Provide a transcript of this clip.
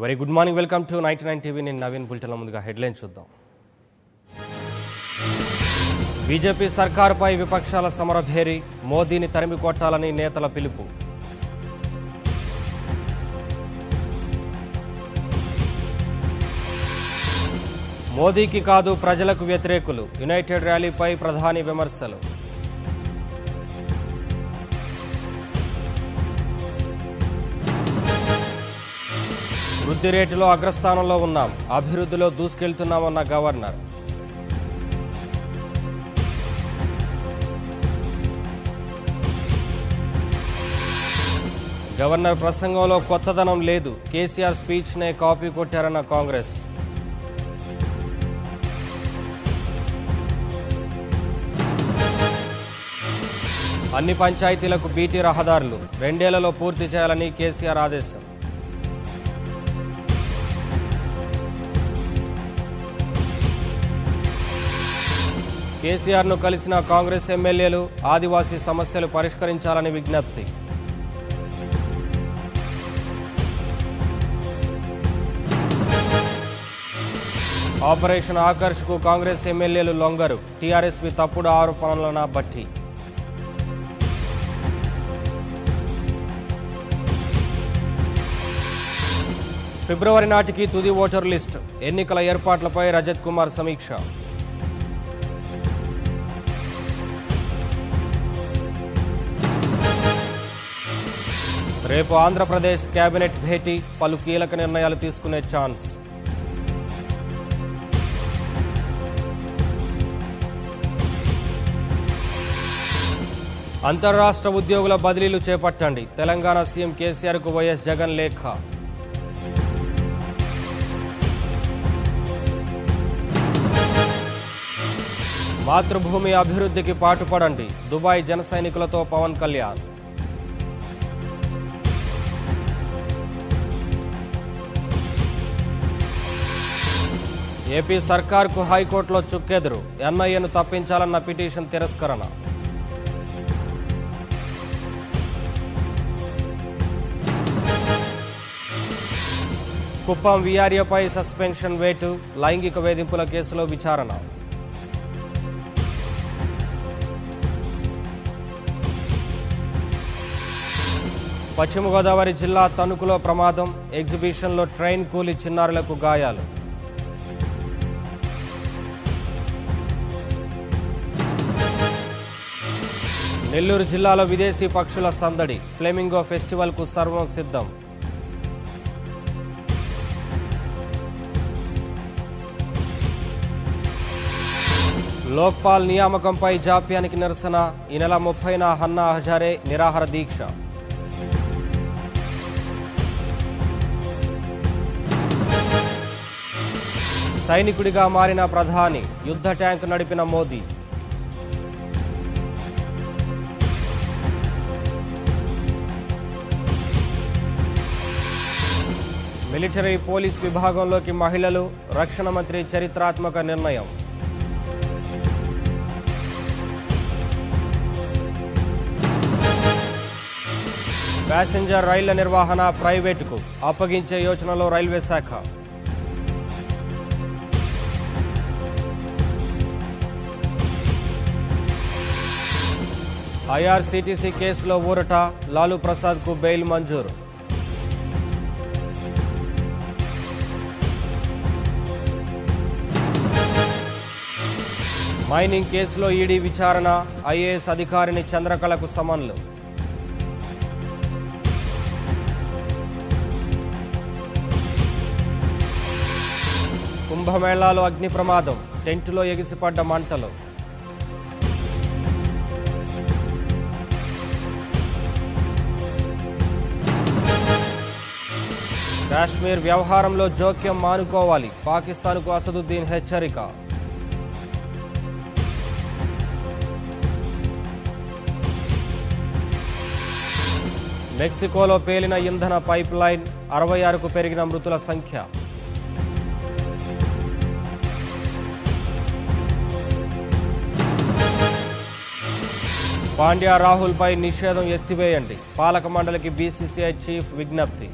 Very good morning, welcome to 99 TV. నేను నవీన్. బులెటిన్ల ముందుగా headline చూద్దాం. బీజేపీ సర్కారుపై విపక్షాల సమరభేరి, మోదీని తరిమి కొట్టాలని నేతల పిలుపు. మోదీకి కాదు ప్రజలకు వ్యతిరేకులు, యునైటెడ్ ర్యాలీపై ప్రధాని విమర్శలు. వృద్ధి రేటులో అగ్రస్థానంలో ఉన్నాం, అభివృద్ధిలో దూసుకెళ్తున్నామన్న గవర్నర్. గవర్నర్ ప్రసంగంలో కొత్తదనం లేదు, కేసీఆర్ స్పీచ్నే కాపీ కొట్టారన్న కాంగ్రెస్. అన్ని పంచాయతీలకు బీటీ రహదారులు 2 ఏళ్లలో పూర్తి చేయాలని కేసీఆర్ ఆదేశం. కేసీఆర్ను కలిసిన కాంగ్రెస్ ఎమ్మెల్యేలు, ఆదివాసీ సమస్యలు పరిష్కరించాలని విజ్ఞప్తి. ఆపరేషన్ ఆకర్ష్కు కాంగ్రెస్ ఎమ్మెల్యేలు లొంగరు, టీఆర్ఎస్పీ తప్పుడు ఆరోపణలన బట్టి. ఫిబ్రవరి నాటికి తుది ఓటర్ లిస్టు, ఎన్నికల ఏర్పాట్లపై రజత్ కుమార్ సమీక్ష. రేపు ఆంధ్రప్రదేశ్ కేబినెట్ భేటీ, పలు కీలక నిర్ణయాలు తీసుకునే ఛాన్స్. అంతర్రాష్ట్ర ఉద్యోగుల బదిలీలు చేపట్టండి, తెలంగాణ సీఎం కేసీఆర్కు వైఎస్ జగన్ లేఖ. మాతృభూమి అభివృద్ధికి పాటుపడండి, దుబాయ్ జన సైనికులతో పవన్ కళ్యాణ్. ఏపీ సర్కార్కు హైకోర్టులో చుక్కెదురు, ఎన్ఐఏను తప్పించాలన్న పిటిషన్ తిరస్కరణ. కుప్పం వీఆర్ఏపై సస్పెన్షన్ వేటు, లైంగిక వేధింపుల కేసులో విచారణ. పశ్చిమ గోదావరి జిల్లా తణుకులో ప్రమాదం, ఎగ్జిబిషన్లో ట్రైన్ కూలి చిన్నారులకు గాయాలు. నెల్లూరు జిల్లాలో విదేశీ పక్షుల సందడి, ఫ్లెమింగో ఫెస్టివల్కు సర్వం సిద్ధం. లోక్పాల్ నియామకంపై జాప్యానికి నిరసన, ఈ నెల 30న హన్నా హజారే నిరాహార దీక్ష. సైనికుడిగా మారిన ప్రధాని, యుద్ధ ట్యాంక్ నడిపిన మోదీ. మిలిటరీ పోలీస్ విభాగంలోకి మహిళలు, రక్షణ మంత్రి చరిత్రాత్మక నిర్ణయం. ప్యాసింజర్ రైళ్ల నిర్వహణ ప్రైవేటుకు అప్పగించే యోచనలో రైల్వే శాఖ. ఐఆర్సీటీసీ కేసులో ఊరట, లాలూ ప్రసాద్కు బెయిల్ మంజూరు. మైనింగ్ కేసులో ఈడీ విచారణ, ఐఏఎస్ అధికారిని చంద్రకళకు సమన్లు. కుంభమేళాలో అగ్ని ప్రమాదం, టెంటులో ఎగిసిపడ్డ మంటలు. కాశ్మీర్ వ్యవహారంలో జోక్యం మానుకోవాలి, పాకిస్తాన్కు అసదుద్దీన్ హెచ్చరిక. మెక్సికోలో పేలిన ఇంధన పైప్ లైన్, 66కు పెరిగిన మృతుల సంఖ్య. పాండ్యా రాహుల్పై నిషేధం ఎత్తివేయండి, పాలక మండలికి బీసీసీఐ చీఫ్ విజ్ఞప్తి.